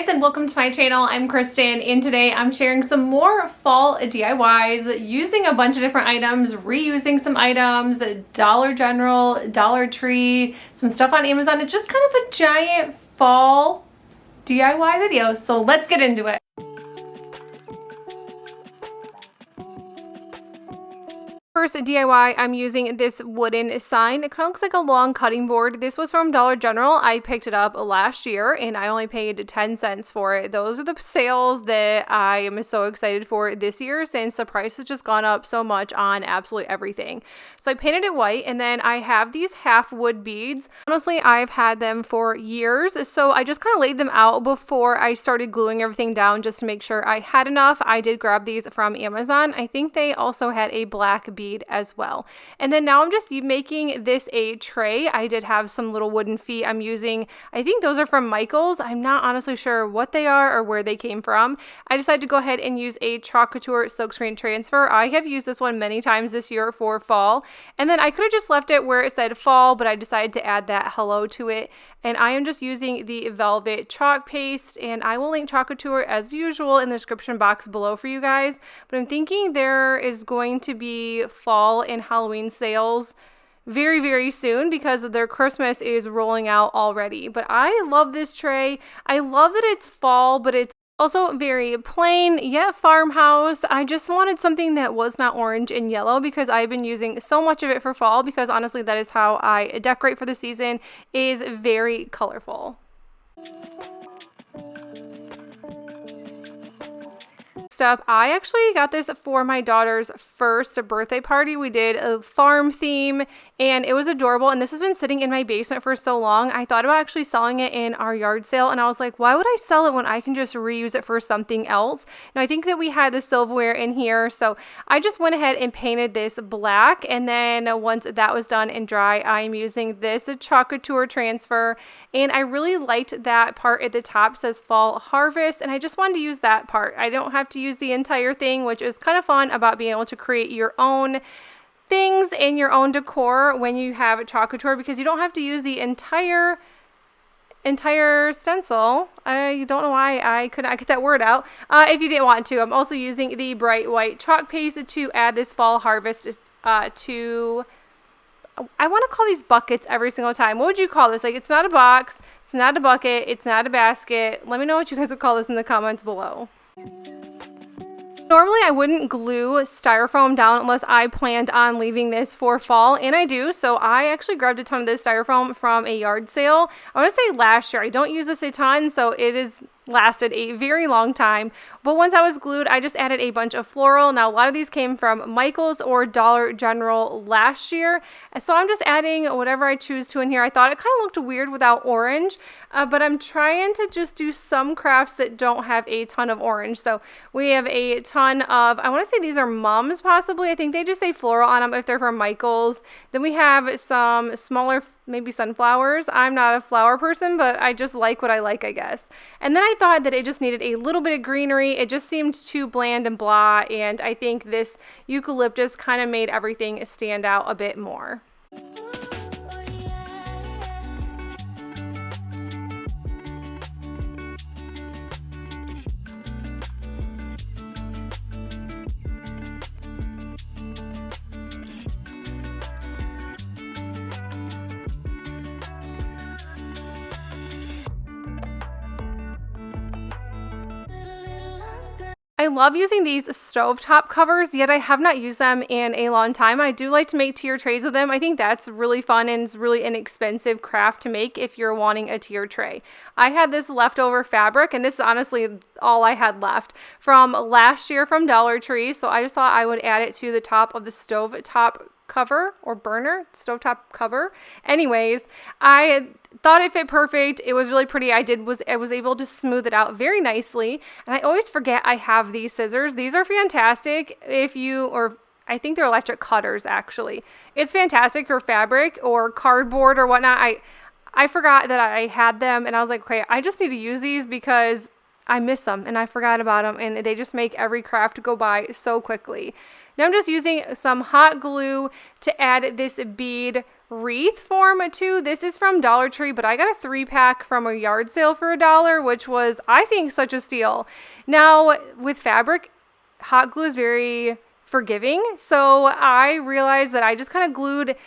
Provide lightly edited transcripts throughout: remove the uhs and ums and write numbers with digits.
guys, and welcome to my channel. I'm Kristen, and today I'm sharing some more fall DIYs using a bunch of different items, reusing some items, Dollar General, Dollar Tree, some stuff on Amazon. It's just kind of a giant fall DIY video, so let's get into it. First DIY, I'm using this wooden sign. It kind of looks like a long cutting board. This was from Dollar General. I picked it up last year and I only paid 10 cents for it. Those are the sales that I am so excited for this year since the price has just gone up so much on absolutely everything. So I painted it white, and then I have these half wood beads. Honestly, I've had them for years, so I just kind of laid them out before I started gluing everything down just to make sure I had enough. I did grab these from Amazon. I think they also had a black bead as well. And then now I'm just making this a tray. I did have some little wooden feet I'm using. I think those are from Michael's. I'm not honestly sure what they are or where they came from. I decided to go ahead and use a Couture silkscreen transfer. I have used this one many times this year for fall. And then I could have just left it where it said fall, but I decided to add that hello to it. And I am just using the velvet chalk paste, and I will link Couture as usual in the description box below for you guys. But I'm thinking there is going to be fall and Halloween sales very, very soon because their Christmas is rolling out already. But I love this tray. I love that it's fall, but it's also very plain yet farmhouse. I just wanted something that was not orange and yellow because I've been using so much of it for fall, because honestly that is how I decorate for the season, is very colorful. I actually got this for my daughter's first birthday party. We did a farm theme and it was adorable, and this has been sitting in my basement for so long. I thought about actually selling it in our yard sale, and I was like, why would I sell it when I can just reuse it for something else? Now I think that we had the silverware in here, so I just went ahead and painted this black, and then once that was done and dry, I'm using this Couture transfer, and I really liked that part at the top says fall harvest, and I just wanted to use that part. I don't have to use the entire thing, which is kind of fun about being able to create your own things and your own decor when you have a Couture, because you don't have to use the entire stencil. I don't know why I could not get that word out if you didn't want to. I'm also using the bright white chalk paste to add this fall harvest to, I want to call these buckets every single time. What would you call this? Like, it's not a box, it's not a bucket, it's not a basket. Let me know what you guys would call this in the comments below. Normally I wouldn't glue styrofoam down unless I planned on leaving this for fall, and I do. So I actually grabbed a ton of this styrofoam from a yard sale. I want to say last year. I don't use this a ton, so it is lasted a very long time. But once I was glued, I just added a bunch of floral. Now a lot of these came from Michael's or Dollar General last year, and so I'm just adding whatever I choose to in here. I thought it kind of looked weird without orange, but I'm trying to just do some crafts that don't have a ton of orange. So we have a ton of, I want to say these are mums possibly. I think they just say floral on them if they're from Michael's. Then we have some smaller, maybe sunflowers. I'm not a flower person, but I just like what I like, I guess. And then I thought that it just needed a little bit of greenery. It just seemed too bland and blah, and I think this eucalyptus kind of made everything stand out a bit more. I love using these stovetop covers, yet I have not used them in a long time. I do like to make tier trays with them. I think that's really fun and it's really inexpensive craft to make if you're wanting a tier tray. I had this leftover fabric, and this is honestly all I had left from last year from Dollar Tree, so I just thought I would add it to the top of the stovetop cover or burner, stovetop cover. Anyways, I thought it fit perfect. It was really pretty. I was able to smooth it out very nicely. And I always forget I have these scissors. These are fantastic I think they're electric cutters actually. It's fantastic for fabric or cardboard or whatnot. I forgot that I had them, and I was like, okay, I just need to use these because I miss them and I forgot about them, and they just make every craft go by so quickly. Now I'm just using some hot glue to add this bead wreath form too. This is from Dollar Tree, but I got a 3-pack from a yard sale for $1, which was, I think, such a steal. Now, with fabric, hot glue is very forgiving, so I realized that I just kind of glued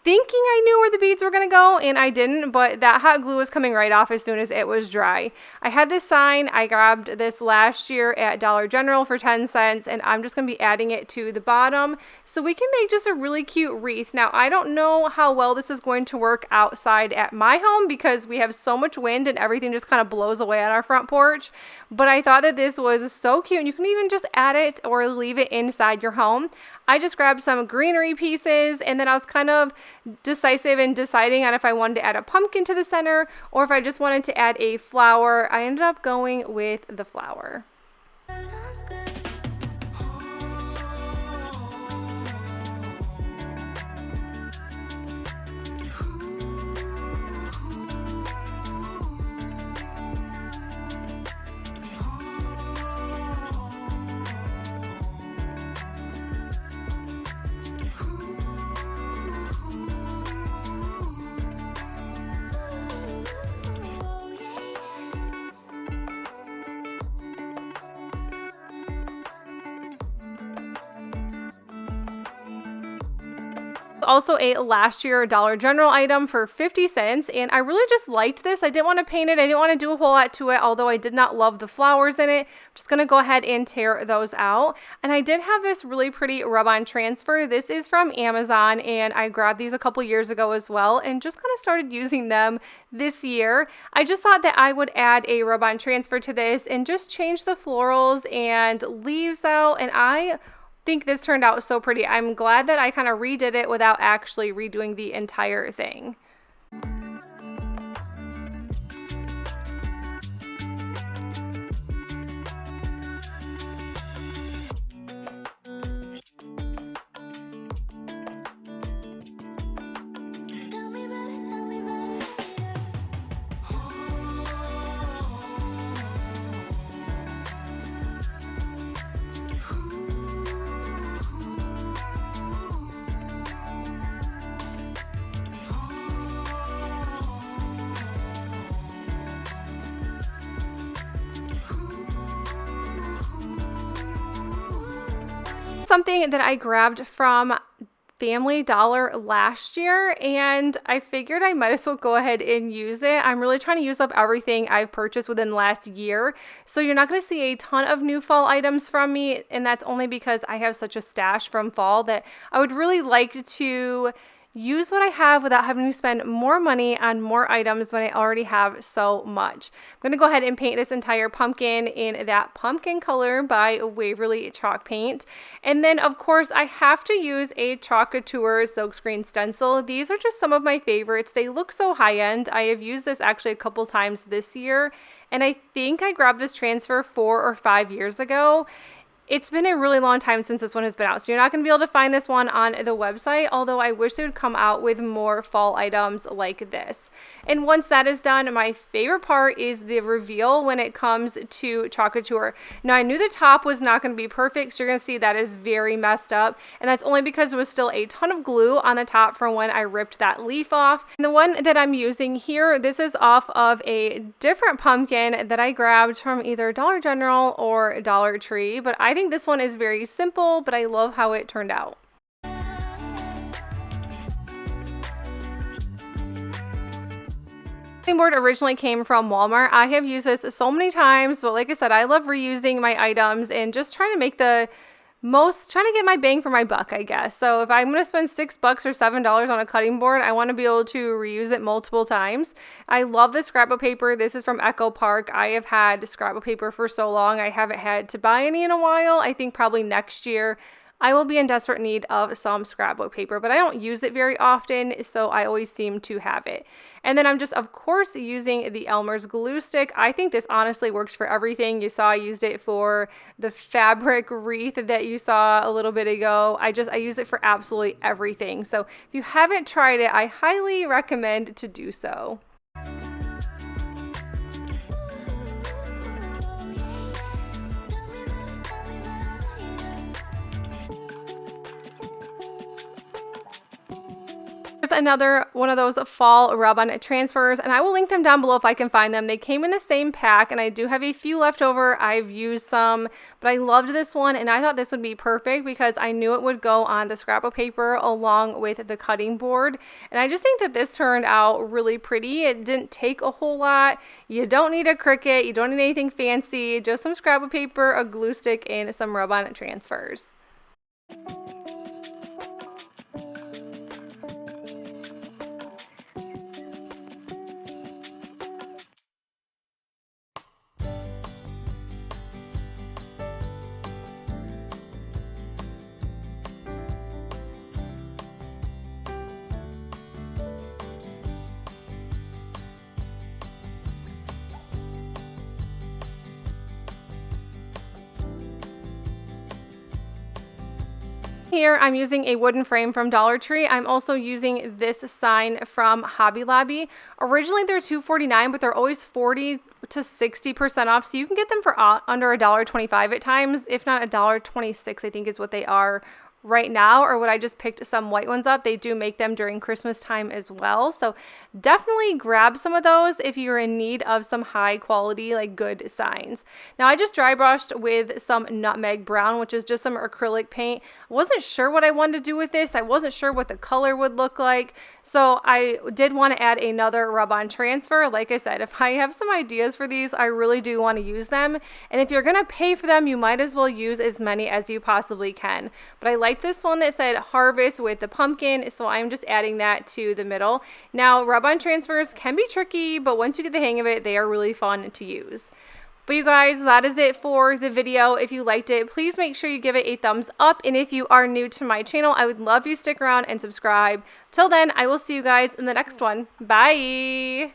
thinking I knew where the beads were going to go, and I didn't, but that hot glue was coming right off as soon as it was dry. I had this sign. I grabbed this last year at Dollar General for 10 cents, and I'm just going to be adding it to the bottom so we can make just a really cute wreath. Now, I don't know how well this is going to work outside at my home because we have so much wind and everything just kind of blows away on our front porch, but I thought that this was so cute, and you can even just add it or leave it inside your home. I just grabbed some greenery pieces, and then I was kind of decisive in deciding on if I wanted to add a pumpkin to the center or if I just wanted to add a flower. I ended up going with the flower. Also a last year Dollar General item for 50 cents, and I really just liked this. I didn't want to paint it. I didn't want to do a whole lot to it, although I did not love the flowers in it. I'm just going to go ahead and tear those out. And I did have this really pretty rub-on transfer. This is from Amazon, and I grabbed these a couple years ago as well and just kind of started using them this year. I just thought that I would add a rub-on transfer to this and just change the florals and leaves out, and I think this turned out so pretty. I'm glad that I kind of redid it without actually redoing the entire thing. Something that I grabbed from Family Dollar last year, and I figured I might as well go ahead and use it. I'm really trying to use up everything I've purchased within the last year, so you're not going to see a ton of new fall items from me, and that's only because I have such a stash from fall that I would really like to use what I have without having to spend more money on more items when I already have so much. I'm going to go ahead and paint this entire pumpkin in that pumpkin color by Waverly chalk paint. And then of course I have to use a Couture silkscreen stencil. These are just some of my favorites. They look so high end. I have used this actually a couple times this year, and I think I grabbed this transfer 4 or 5 years ago. It's been a really long time since this one has been out, so you're not going to be able to find this one on the website, although I wish they would come out with more fall items like this. And once that is done, my favorite part is the reveal when it comes to Couture. Now, I knew the top was not going to be perfect, so you're going to see that is very messed up, and that's only because there was still a ton of glue on the top from when I ripped that leaf off. And the one that I'm using here, this is off of a different pumpkin that I grabbed from either Dollar General or Dollar Tree, but I think this one is very simple, but I love how it turned out. Board originally came from Walmart. I have used this so many times, but like I said, I love reusing my items and just trying to make the most, trying to get my bang for my buck, I guess. So if I'm going to spend $6 or $7 on a cutting board, I want to be able to reuse it multiple times. I love the scrapbook paper. This is from Echo Park. I have had scrapbook paper for so long. I haven't had to buy any in a while. I think probably next year I will be in desperate need of some scrapbook paper, but I don't use it very often, so I always seem to have it. And then I'm just, of course, using the Elmer's glue stick. I think this honestly works for everything. You saw I used it for the fabric wreath that you saw a little bit ago. I use it for absolutely everything. So if you haven't tried it, I highly recommend to do so. Another one of those fall rub-on transfers, and I will link them down below if I can find them. They came in the same pack, and I do have a few left over. I've used some, but I loved this one, and I thought this would be perfect because I knew it would go on the scrapbook paper along with the cutting board. And I just think that this turned out really pretty. It didn't take a whole lot. You don't need a Cricut, you don't need anything fancy, just some scrapbook paper, a glue stick, and some rub-on transfers. Here I'm using a wooden frame from Dollar Tree. I'm also using this sign from Hobby Lobby. Originally they're $2.49, but they're always 40 to 60% off, so you can get them for under $1.25 at times, if not $1.26, I think is what they are right now, or what I just picked some white ones up. They do make them during Christmas time as well, so definitely grab some of those if you're in need of some high quality, like good signs. Now I just dry brushed with some nutmeg brown, which is just some acrylic paint. I wasn't sure what I wanted to do with this. I wasn't sure what the color would look like, so I did want to add another rub-on transfer. Like I said, if I have some ideas for these, I really do want to use them, and if you're gonna pay for them, you might as well use as many as you possibly can. But I like this one that said harvest with the pumpkin, so I'm just adding that to the middle. Now rub-on transfers can be tricky, but once you get the hang of it, they are really fun to use. But you guys, that is it for the video. If you liked it, please make sure you give it a thumbs up, and if you are new to my channel, I would love you to stick around and subscribe. Till then, I will see you guys in the next one. Bye!